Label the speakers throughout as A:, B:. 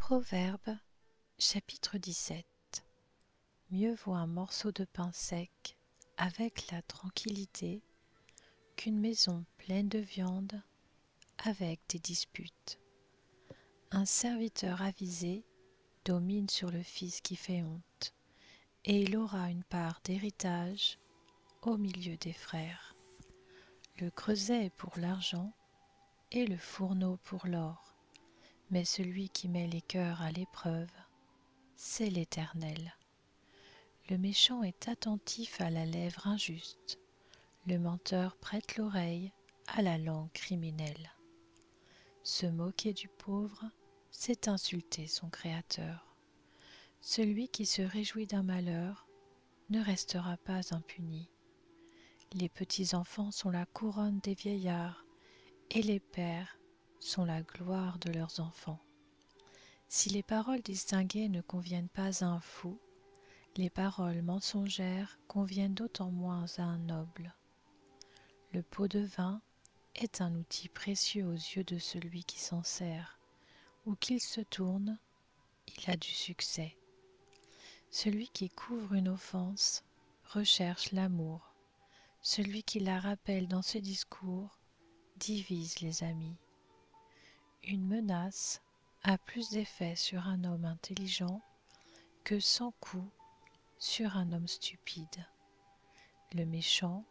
A: Proverbe, chapitre 17. Mieux vaut un morceau de pain sec avec la tranquillité qu'une maison pleine de viande avec des disputes. Un serviteur avisé domine sur le fils qui fait honte, et il aura une part d'héritage au milieu des frères. Le creuset est pour l'argent et le fourneau pour l'or, mais celui qui met les cœurs à l'épreuve, c'est l'Éternel. Le méchant est attentif à la lèvre injuste, le menteur prête l'oreille à la langue criminelle. Se moquer du pauvre, c'est insulter son Créateur. Celui qui se réjouit d'un malheur ne restera pas impuni. Les petits-enfants sont la couronne des vieillards, et les pères sont la gloire de leurs enfants. Si les paroles distinguées ne conviennent pas à un fou, les paroles mensongères conviennent d'autant moins à un noble. Le pot de vin est un outil précieux aux yeux de celui qui s'en sert. Où qu'il se tourne, il a du succès. Celui qui couvre une offense recherche l'amour. Celui qui la rappelle dans ses discours divise les amis. Une menace a plus d'effet sur un homme intelligent que 100 coups sur un homme stupide. Le méchant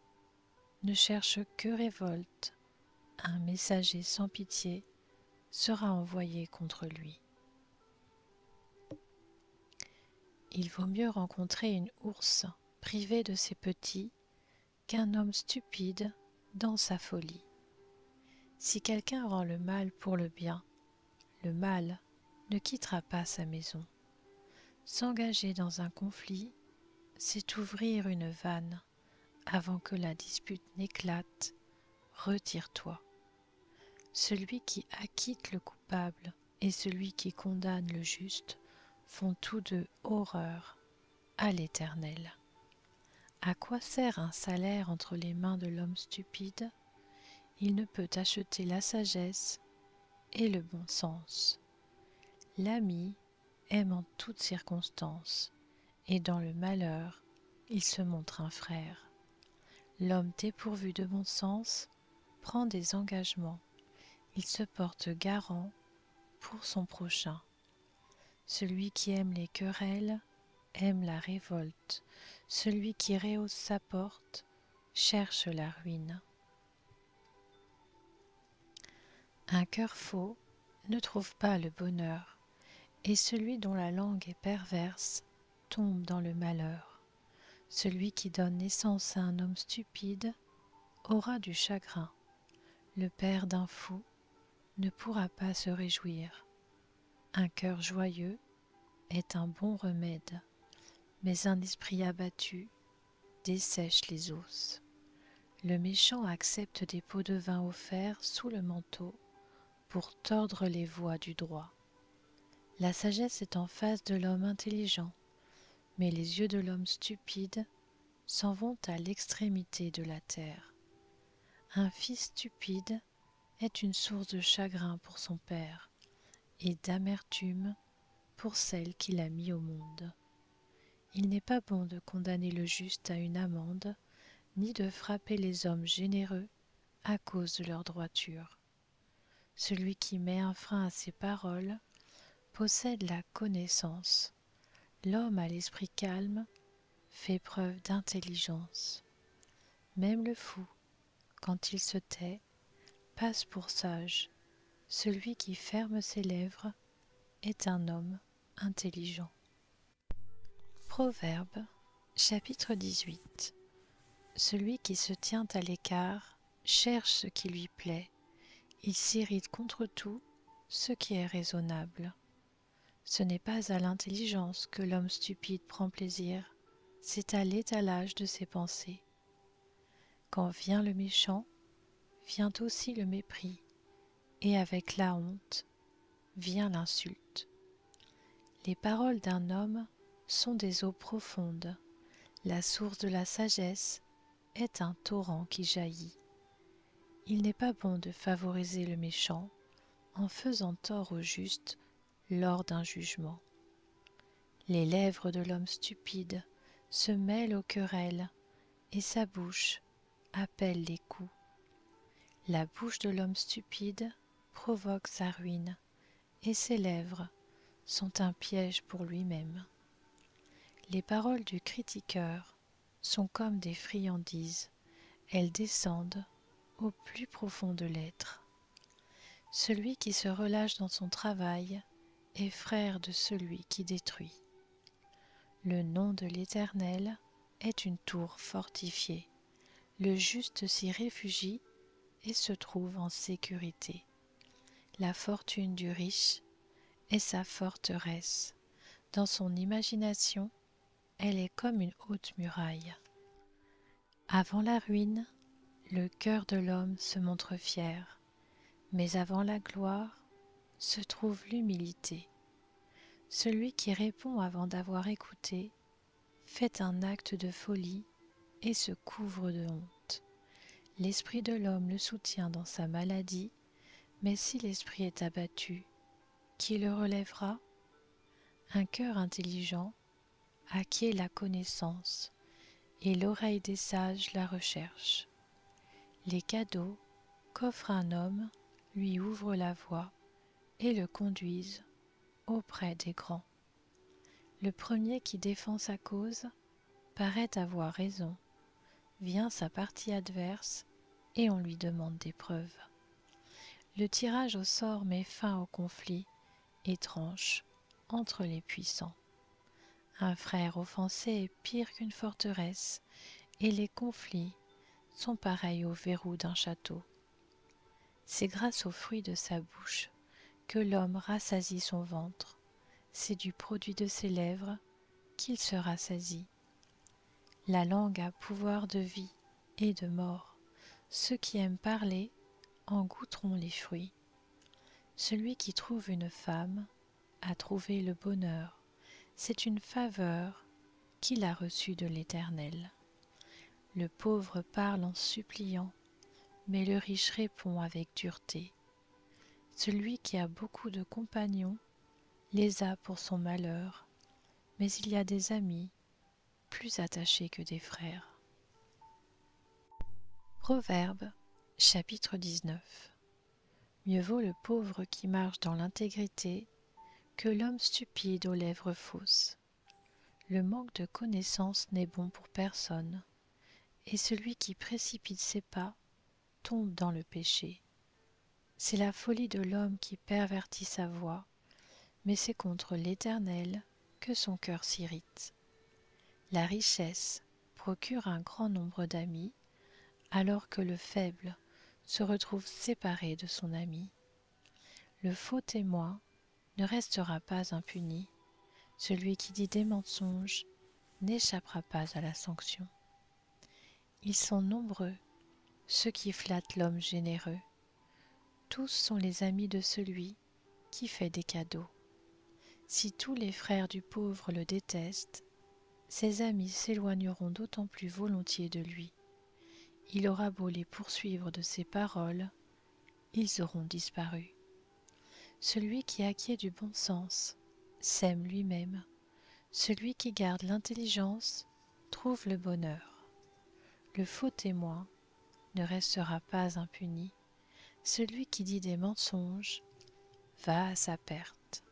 A: ne cherche que révolte. Un messager sans pitié sera envoyé contre lui. Il vaut mieux rencontrer une ours privée de ses petits qu'un homme stupide dans sa folie. Si quelqu'un rend le mal pour le bien, le mal ne quittera pas sa maison. S'engager dans un conflit, c'est ouvrir une vanne. Avant que la dispute n'éclate, retire-toi. Celui qui acquitte le coupable et celui qui condamne le juste font tous deux horreur à l'Éternel. À quoi sert un salaire entre les mains de l'homme stupide? Il ne peut acheter la sagesse et le bon sens. L'ami aime en toutes circonstances, et dans le malheur, il se montre un frère. L'homme dépourvu de bon sens prend des engagements. Il se porte garant pour son prochain. Celui qui aime les querelles aime la révolte. Celui qui rehausse sa porte cherche la ruine. Un cœur faux ne trouve pas le bonheur, et celui dont la langue est perverse tombe dans le malheur. Celui qui donne naissance à un homme stupide aura du chagrin. Le père d'un fou ne pourra pas se réjouir. Un cœur joyeux est un bon remède, mais un esprit abattu dessèche les os. Le méchant accepte des pots de vin offerts sous le manteau pour tordre les voies du droit. La sagesse est en face de l'homme intelligent, mais les yeux de l'homme stupide s'en vont à l'extrémité de la terre. Un fils stupide est une source de chagrin pour son père et d'amertume pour celle qu'il a mis au monde. Il n'est pas bon de condamner le juste à une amende, ni de frapper les hommes généreux à cause de leur droiture. Celui qui met un frein à ses paroles possède la connaissance. L'homme à l'esprit calme fait preuve d'intelligence. Même le fou, quand il se tait, passe pour sage. Celui qui ferme ses lèvres est un homme intelligent. Proverbe, chapitre 18. Celui qui se tient à l'écart cherche ce qui lui plaît. Il s'irrite contre tout ce qui est raisonnable. Ce n'est pas à l'intelligence que l'homme stupide prend plaisir, c'est à l'étalage de ses pensées. Quand vient le méchant, vient aussi le mépris, et avec la honte vient l'insulte. Les paroles d'un homme sont des eaux profondes. La source de la sagesse est un torrent qui jaillit. Il n'est pas bon de favoriser le méchant. En faisant tort au juste, lors d'un jugement. Les lèvres de l'homme stupide se mêlent aux querelles et sa bouche appelle les coups. La bouche de l'homme stupide provoque sa ruine et ses lèvres sont un piège pour lui-même. Les paroles du critiqueur sont comme des friandises, elles descendent au plus profond de l'être. Celui qui se relâche dans son travail est frère de celui qui détruit. Le nom de l'Éternel est une tour fortifiée. Le juste s'y réfugie et se trouve en sécurité. La fortune du riche est sa forteresse. Dans son imagination, elle est comme une haute muraille. Avant la ruine, le cœur de l'homme se montre fier, mais avant la gloire se trouve l'humilité. Celui qui répond avant d'avoir écouté fait un acte de folie et se couvre de honte. L'esprit de l'homme le soutient dans sa maladie, mais si l'esprit est abattu, qui le relèvera? Un cœur intelligent acquiert la connaissance, et l'oreille des sages la recherche. Les cadeaux qu'offre un homme lui ouvrent la voie et le conduisent auprès des grands. Le premier qui défend sa cause paraît avoir raison. Vient sa partie adverse et on lui demande des preuves. Le tirage au sort met fin au conflit et tranche entre les puissants. Un frère offensé est pire qu'une forteresse, et les conflits sont pareils au verrou d'un château. C'est grâce aux fruits de sa bouche que l'homme rassasie son ventre. C'est du produit de ses lèvres qu'il se rassasie. La langue a pouvoir de vie et de mort. Ceux qui aiment parler en goûteront les fruits. Celui qui trouve une femme a trouvé le bonheur. C'est une faveur qu'il a reçue de l'Éternel. Le pauvre parle en suppliant, mais le riche répond avec dureté. Celui qui a beaucoup de compagnons les a pour son malheur, mais il y a des amis plus attachés que des frères. Proverbe, chapitre 19. Mieux vaut le pauvre qui marche dans l'intégrité que l'homme stupide aux lèvres fausses. Le manque de connaissance n'est bon pour personne, et celui qui précipite ses pas tombe dans le péché. C'est la folie de l'homme qui pervertit sa voie, mais c'est contre l'Éternel que son cœur s'irrite. La richesse procure un grand nombre d'amis, alors que le faible se retrouve séparé de son ami. Le faux témoin ne restera pas impuni. Celui qui dit des mensonges n'échappera pas à la sanction. Ils sont nombreux, ceux qui flattent l'homme généreux. Tous sont les amis de celui qui fait des cadeaux. Si tous les frères du pauvre le détestent, ses amis s'éloigneront d'autant plus volontiers de lui. Il aura beau les poursuivre de ses paroles, ils auront disparu. Celui qui acquiert du bon sens s'aime lui-même. Celui qui garde l'intelligence trouve le bonheur. Le faux témoin ne restera pas impuni. Celui qui dit des mensonges va à sa perte.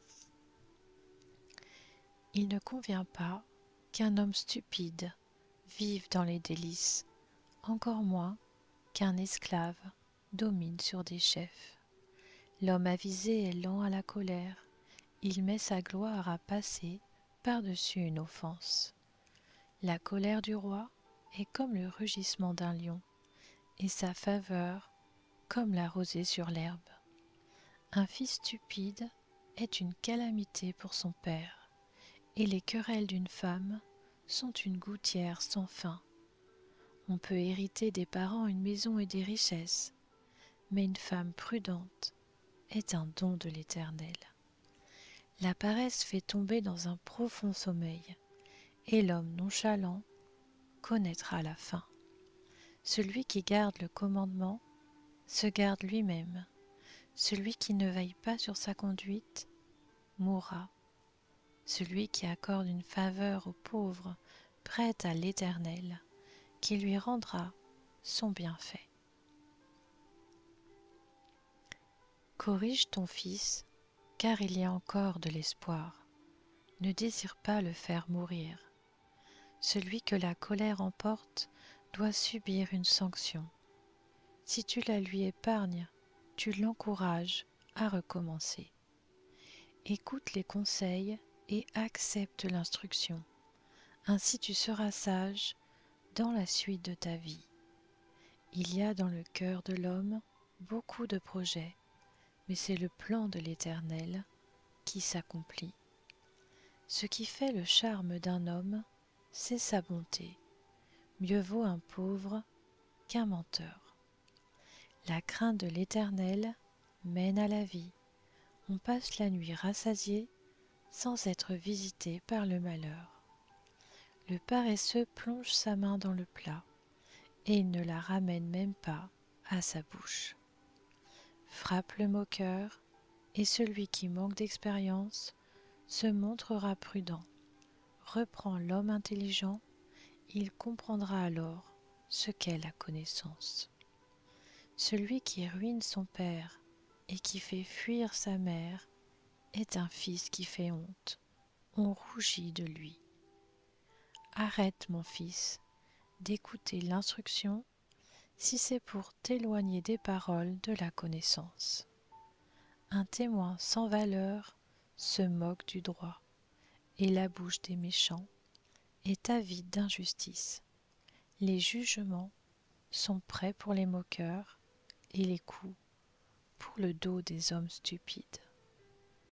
A: Il ne convient pas qu'un homme stupide vive dans les délices, encore moins qu'un esclave domine sur des chefs. L'homme avisé est lent à la colère, il met sa gloire à passer par-dessus une offense. La colère du roi est comme le rugissement d'un lion, et sa faveur comme la rosée sur l'herbe. Un fils stupide est une calamité pour son père, et les querelles d'une femme sont une gouttière sans fin. On peut hériter des parents une maison et des richesses, mais une femme prudente est un don de l'Éternel. La paresse fait tomber dans un profond sommeil, et l'homme nonchalant connaîtra la fin. Celui qui garde le commandement se garde lui-même. Celui qui ne veille pas sur sa conduite mourra. Celui qui accorde une faveur au pauvre prête à l'Éternel, qui lui rendra son bienfait. Corrige ton fils, car il y a encore de l'espoir. Ne désire pas le faire mourir. Celui que la colère emporte doit subir une sanction. Si tu la lui épargnes, tu l'encourages à recommencer. Écoute les conseils et accepte l'instruction. Ainsi tu seras sage dans la suite de ta vie. Il y a dans le cœur de l'homme beaucoup de projets, mais c'est le plan de l'Éternel qui s'accomplit. Ce qui fait le charme d'un homme, c'est sa bonté. Mieux vaut un pauvre qu'un menteur. La crainte de l'Éternel mène à la vie. On passe la nuit rassasié sans être visité par le malheur. Le paresseux plonge sa main dans le plat et il ne la ramène même pas à sa bouche. Frappe le moqueur et celui qui manque d'expérience se montrera prudent. Reprend l'homme intelligent, il comprendra alors ce qu'est la connaissance. Celui qui ruine son père et qui fait fuir sa mère est un fils qui fait honte. On rougit de lui. Arrête, mon fils, d'écouter l'instruction si c'est pour t'éloigner des paroles de la connaissance. Un témoin sans valeur se moque du droit, et la bouche des méchants est avide d'injustice. Les jugements sont prêts pour les moqueurs et les coups pour le dos des hommes stupides.